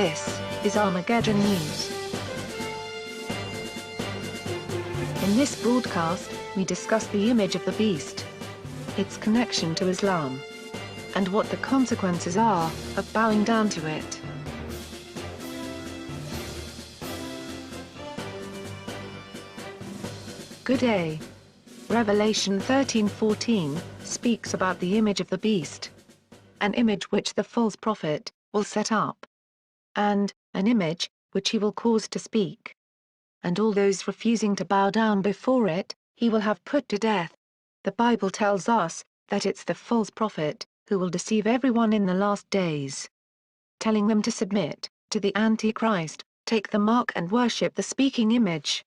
This is Armageddon News. In this broadcast, we discuss the image of the beast, its connection to Islam, and what the consequences are of bowing down to it. Good day. Revelation 13:14 speaks about the image of the beast, an image which the false prophet will set up, and an image which he will cause to speak. And all those refusing to bow down before it, he will have put to death. The Bible tells us that it's the false prophet who will deceive everyone in the last days, telling them to submit to the Antichrist, take the mark and worship the speaking image.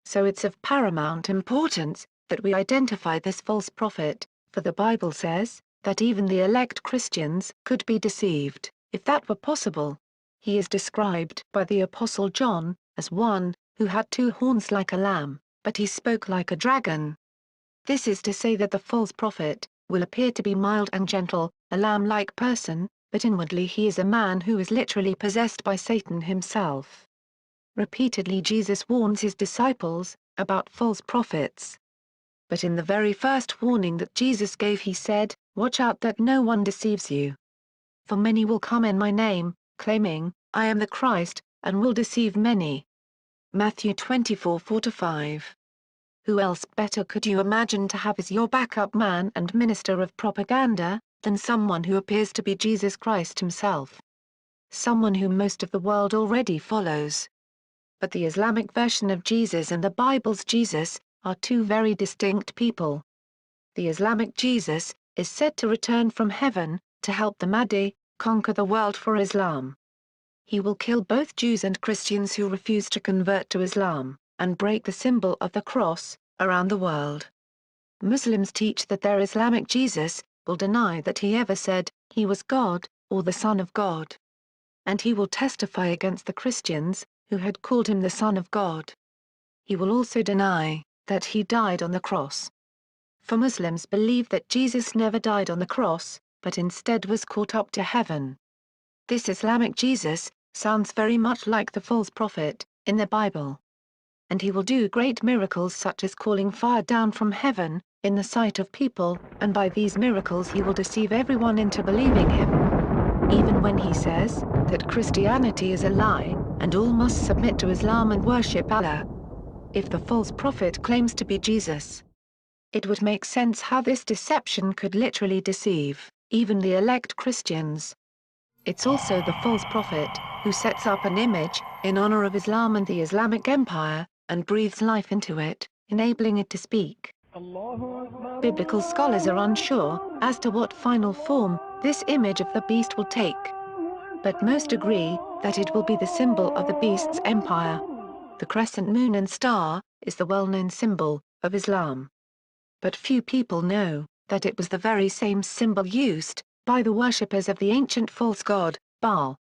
So it's of paramount importance that we identify this false prophet, for the Bible says that even the elect Christians could be deceived, if that were possible. He is described by the Apostle John as one who had two horns like a lamb, but he spoke like a dragon. This is to say that the false prophet will appear to be mild and gentle, a lamb-like person, but inwardly he is a man who is literally possessed by Satan himself. Repeatedly Jesus warns his disciples about false prophets. But in the very first warning that Jesus gave he said, "Watch out that no one deceives you. For many will come in my name, claiming, I am the Christ, and will deceive many." Matthew 24:4-5. Who else better could you imagine to have as your backup man and minister of propaganda, than someone who appears to be Jesus Christ himself? Someone whom most of the world already follows. But the Islamic version of Jesus and the Bible's Jesus are two very distinct people. The Islamic Jesus is said to return from heaven to help the Mahdi conquer the world for Islam. He will kill both Jews and Christians who refuse to convert to Islam, and break the symbol of the cross around the world. Muslims teach that their Islamic Jesus will deny that he ever said he was God or the Son of God. And he will testify against the Christians who had called him the Son of God. He will also deny that he died on the cross. For Muslims believe that Jesus never died on the cross, but instead was caught up to heaven. This Islamic Jesus sounds very much like the false prophet in the Bible. And he will do great miracles such as calling fire down from heaven in the sight of people, and by these miracles he will deceive everyone into believing him. Even when he says that Christianity is a lie, and all must submit to Islam and worship Allah. If the false prophet claims to be Jesus, it would make sense how this deception could literally deceive even the elect Christians. It's also the false prophet who sets up an image in honor of Islam and the Islamic Empire, and breathes life into it, enabling it to speak. Biblical scholars are unsure as to what final form this image of the beast will take. But most agree that it will be the symbol of the beast's empire. The crescent moon and star is the well-known symbol of Islam. But few people know that it was the very same symbol used by the worshippers of the ancient false god, Baal.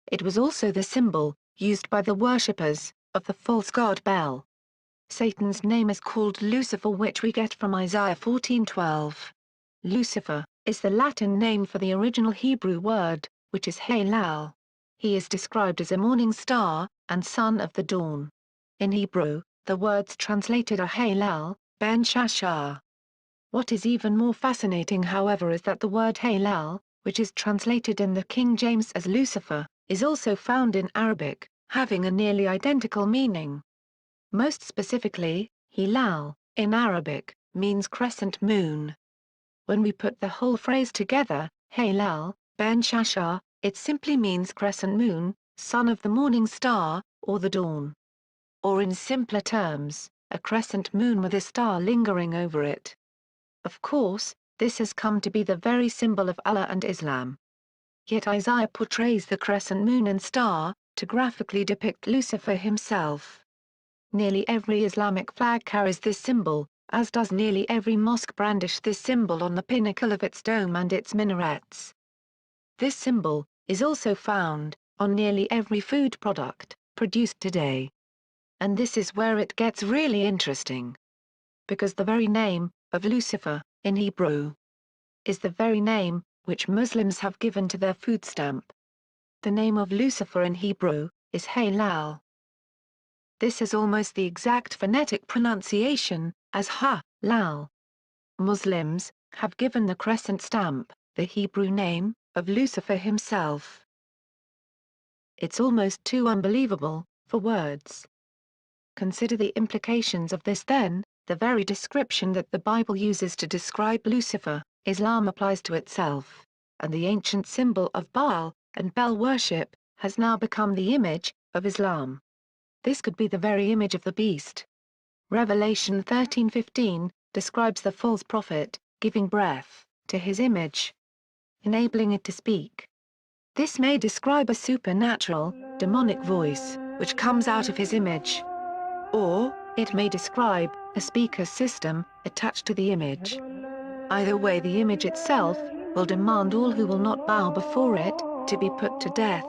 It was also the symbol used by the worshippers of the false god Bel. Satan's name is called Lucifer, which we get from Isaiah 14:12. Lucifer is the Latin name for the original Hebrew word, which is Halal. He is described as a morning star and son of the dawn. In Hebrew, the words translated are Halal, Ben Shashar. What is even more fascinating, however, is that the word Halal, which is translated in the King James as Lucifer, is also found in Arabic, having a nearly identical meaning. Most specifically, Hilal, in Arabic, means crescent moon. When we put the whole phrase together, Halal, Ben Shashar, it simply means crescent moon, son of the morning star, or the dawn. Or in simpler terms, a crescent moon with a star lingering over it. Of course, this has come to be the very symbol of Allah and Islam. Yet Isaiah portrays the crescent moon and star to graphically depict Lucifer himself. Nearly every Islamic flag carries this symbol, as does nearly every mosque brandish this symbol on the pinnacle of its dome and its minarets. This symbol is also found on nearly every food product produced today. And this is where it gets really interesting. Because the very name of Lucifer, in Hebrew, is the very name which Muslims have given to their food stamp. The name of Lucifer in Hebrew is Halal. This is almost the exact phonetic pronunciation as Ha-Lal. Muslims have given the crescent stamp the Hebrew name of Lucifer himself. It's almost too unbelievable for words. Consider the implications of this then. The very description that the Bible uses to describe Lucifer, Islam applies to itself, and the ancient symbol of Baal and Bel worship has now become the image of Islam. This could be the very image of the beast. Revelation 13:15 describes the false prophet giving breath to his image, enabling it to speak. This may describe a supernatural, demonic voice, which comes out of his image. Or, it may describe a speaker system attached to the image. Either way, the image itself will demand all who will not bow before it to be put to death.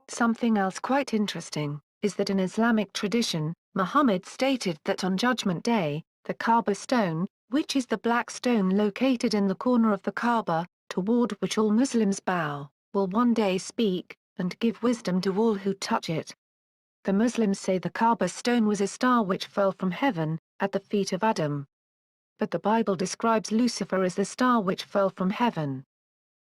Something else quite interesting is that in Islamic tradition, Muhammad stated that on Judgment Day, the Kaaba stone, which is the black stone located in the corner of the Kaaba, toward which all Muslims bow, will one day speak and give wisdom to all who touch it. The Muslims say the Kaaba stone was a star which fell from heaven, at the feet of Adam. But the Bible describes Lucifer as the star which fell from heaven.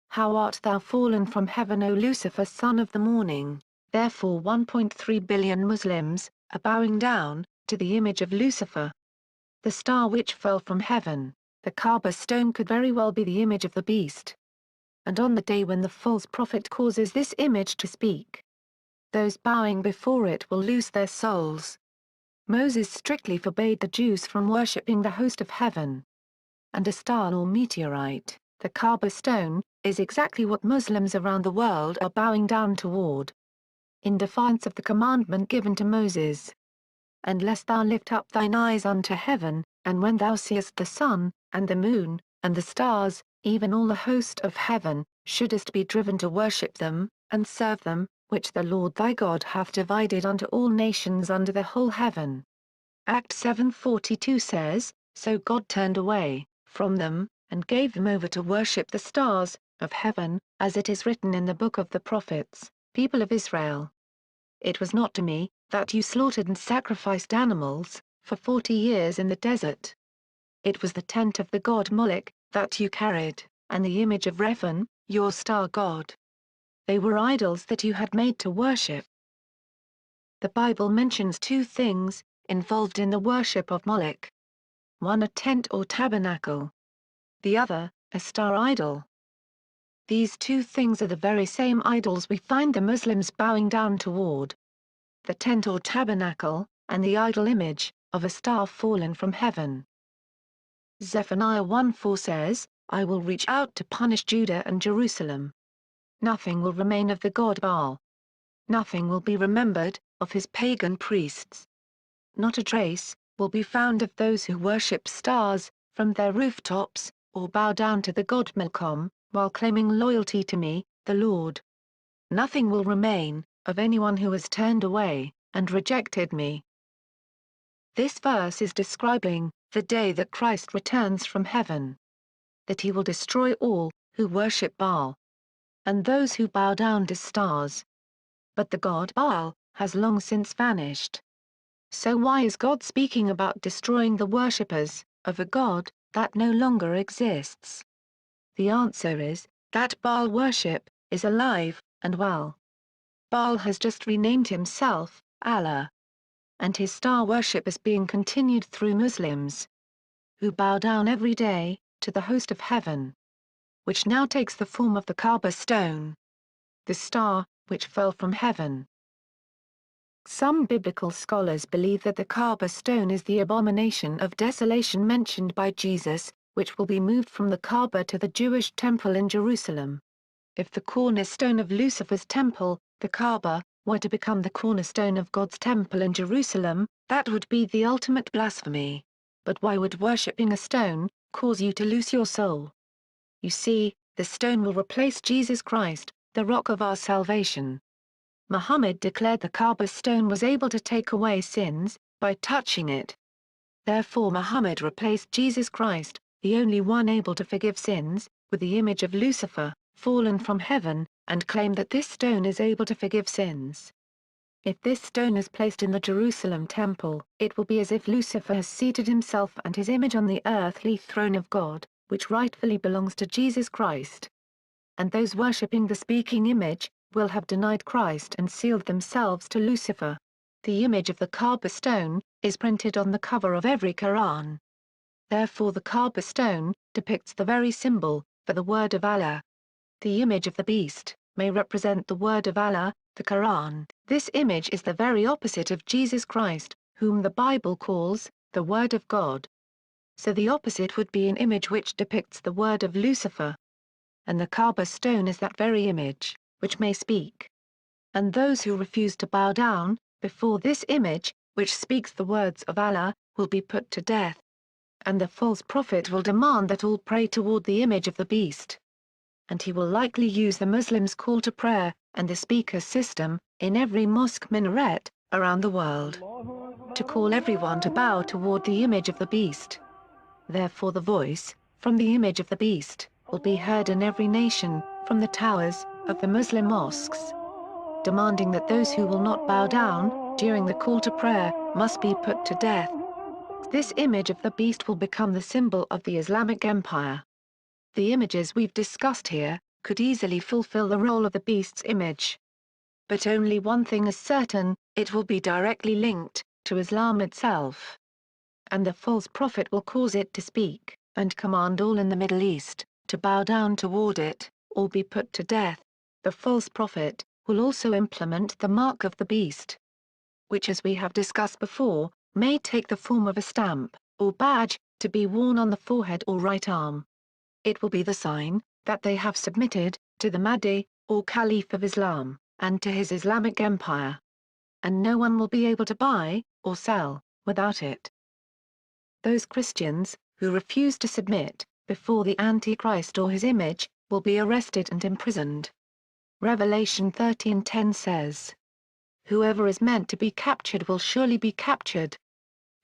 How art thou fallen from heaven, O Lucifer, son of the morning? Therefore 1.3 billion Muslims are bowing down to the image of Lucifer. The star which fell from heaven, the Kaaba stone, could very well be the image of the beast. And on the day when the false prophet causes this image to speak, those bowing before it will lose their souls. Moses strictly forbade the Jews from worshipping the host of heaven. And a star or meteorite, the Kaaba stone, is exactly what Muslims around the world are bowing down toward. In defiance of the commandment given to Moses. And lest thou lift up thine eyes unto heaven, and when thou seest the sun, and the moon, and the stars, even all the host of heaven, shouldest be driven to worship them, and serve them, which the Lord thy God hath divided unto all nations under the whole heaven. Act 7:42 says, So God turned away from them, and gave them over to worship the stars of heaven, as it is written in the book of the prophets, people of Israel. It was not to me, that you slaughtered and sacrificed animals, for 40 years in the desert. It was the tent of the god Moloch, that you carried, and the image of Rephan, your star god. They were idols that you had made to worship. The Bible mentions two things involved in the worship of Moloch. One, a tent or tabernacle. The other, a star idol. These two things are the very same idols we find the Muslims bowing down toward. The tent or tabernacle, and the idol image, of a star fallen from heaven. Zephaniah 1:4 says, I will reach out to punish Judah and Jerusalem. Nothing will remain of the god Baal. Nothing will be remembered of his pagan priests. Not a trace will be found of those who worship stars from their rooftops, or bow down to the god Milcom, while claiming loyalty to me, the Lord. Nothing will remain of anyone who has turned away and rejected me. This verse is describing the day that Christ returns from heaven. That he will destroy all who worship Baal and those who bow down to stars. But the god Baal has long since vanished. So why is God speaking about destroying the worshippers of a god that no longer exists? The answer is that Baal worship is alive and well. Baal has just renamed himself Allah. And his star worship is being continued through Muslims, who bow down every day to the host of heaven, which now takes the form of the Kaaba stone, the star which fell from heaven. Some biblical scholars believe that the Kaaba stone is the abomination of desolation mentioned by Jesus, which will be moved from the Kaaba to the Jewish temple in Jerusalem. If the cornerstone of Lucifer's temple, the Kaaba, were to become the cornerstone of God's temple in Jerusalem, that would be the ultimate blasphemy. But why would worshipping a stone cause you to lose your soul? You see, the stone will replace Jesus Christ, the rock of our salvation. Muhammad declared the Kaaba stone was able to take away sins by touching it. Therefore Muhammad replaced Jesus Christ, the only one able to forgive sins, with the image of Lucifer, fallen from heaven, and claim that this stone is able to forgive sins. If this stone is placed in the Jerusalem temple, it will be as if Lucifer has seated himself and his image on the earthly throne of God, which rightfully belongs to Jesus Christ. And those worshipping the speaking image, will have denied Christ and sealed themselves to Lucifer. The image of the Kaaba stone is printed on the cover of every Quran. Therefore the Kaaba stone depicts the very symbol for the word of Allah. The image of the beast may represent the word of Allah, the Quran. This image is the very opposite of Jesus Christ, whom the Bible calls the Word of God. So the opposite would be an image which depicts the word of Lucifer. And the Kaaba stone is that very image, which may speak. And those who refuse to bow down before this image, which speaks the words of Allah, will be put to death. And the false prophet will demand that all pray toward the image of the beast. And he will likely use the Muslims' call to prayer, and the speaker system, in every mosque minaret, around the world, to call everyone to bow toward the image of the beast. Therefore the voice, from the image of the beast, will be heard in every nation, from the towers, of the Muslim mosques, demanding that those who will not bow down, during the call to prayer, must be put to death. This image of the beast will become the symbol of the Islamic Empire. The images we've discussed here could easily fulfill the role of the beast's image. But only one thing is certain, it will be directly linked to Islam itself. And the false prophet will cause it to speak, and command all in the Middle East to bow down toward it, or be put to death. The false prophet will also implement the mark of the beast, which, as we have discussed before, may take the form of a stamp, or badge, to be worn on the forehead or right arm. It will be the sign that they have submitted to the Mahdi, or Caliph of Islam, and to his Islamic empire. And no one will be able to buy or sell without it. Those Christians who refuse to submit before the Antichrist or his image will be arrested and imprisoned. Revelation 13:10 says, "Whoever is meant to be captured will surely be captured.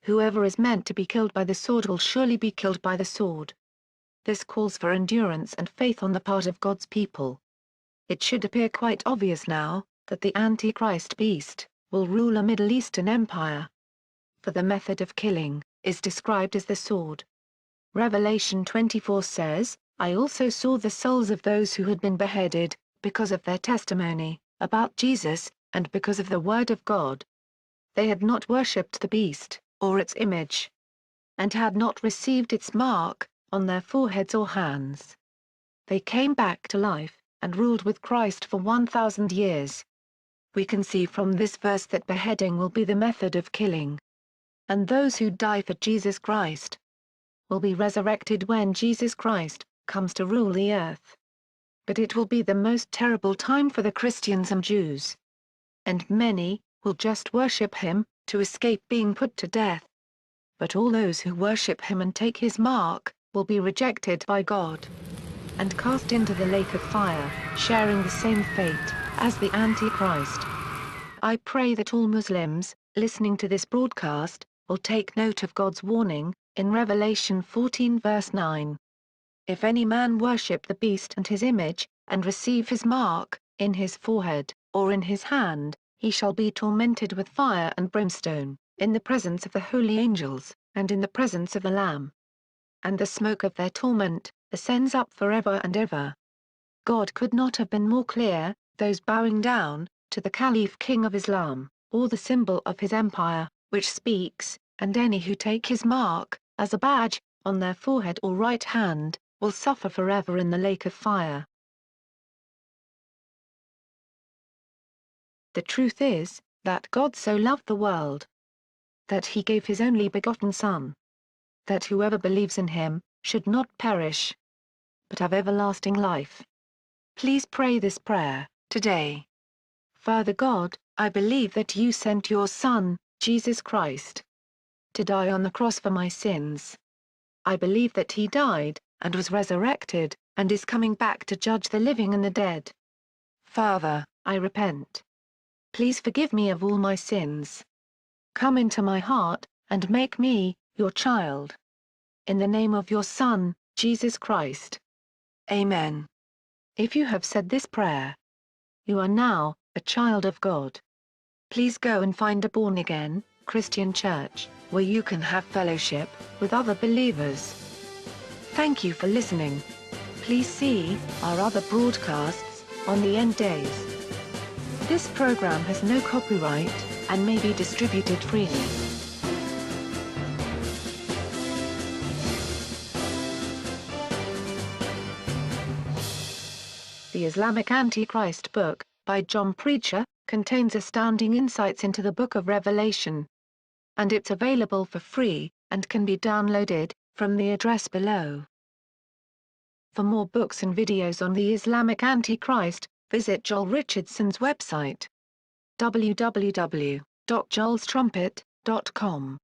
Whoever is meant to be killed by the sword will surely be killed by the sword." This calls for endurance and faith on the part of God's people. It should appear quite obvious now that the Antichrist beast will rule a Middle Eastern empire. For the method of killing is described as the sword. Revelation 24 says, "I also saw the souls of those who had been beheaded, because of their testimony about Jesus, and because of the word of God. They had not worshipped the beast, or its image, and had not received its mark on their foreheads or hands. They came back to life, and ruled with Christ for 1,000 years. We can see from this verse that beheading will be the method of killing. And those who die for Jesus Christ will be resurrected when Jesus Christ comes to rule the earth. But it will be the most terrible time for the Christians and Jews. And many will just worship him to escape being put to death. But all those who worship him and take his mark will be rejected by God and cast into the lake of fire, sharing the same fate as the Antichrist. I pray that all Muslims listening to this broadcast will take note of God's warning in Revelation 14 verse 9. If any man worship the beast and his image, and receive his mark in his forehead or in his hand, he shall be tormented with fire and brimstone, in the presence of the holy angels, and in the presence of the Lamb. And the smoke of their torment ascends up forever and ever. God could not have been more clear. Those bowing down to the Caliph King of Islam, or the symbol of his empire, which speaks, and any who take his mark, as a badge, on their forehead or right hand, will suffer forever in the lake of fire. The truth is, that God so loved the world, that he gave his only begotten Son, that whoever believes in him, should not perish, but have everlasting life. Please pray this prayer, today. Father God, I believe that you sent your Son, Jesus Christ, to die on the cross for my sins. I believe that he died, and was resurrected, and is coming back to judge the living and the dead. Father, I repent. Please forgive me of all my sins. Come into my heart, and make me your child. In the name of your Son, Jesus Christ. Amen. If you have said this prayer, You are now a child of God. Please go and find a born-again, Christian church, where you can have fellowship with other believers. Thank you for listening. Please see our other broadcasts on the end days. This program has no copyright and may be distributed freely. The Islamic Antichrist book, by John Preacher, contains astounding insights into the Book of Revelation. And it's available for free, and can be downloaded from the address below. For more books and videos on the Islamic Antichrist, visit Joel Richardson's website, www.joelstrumpet.com.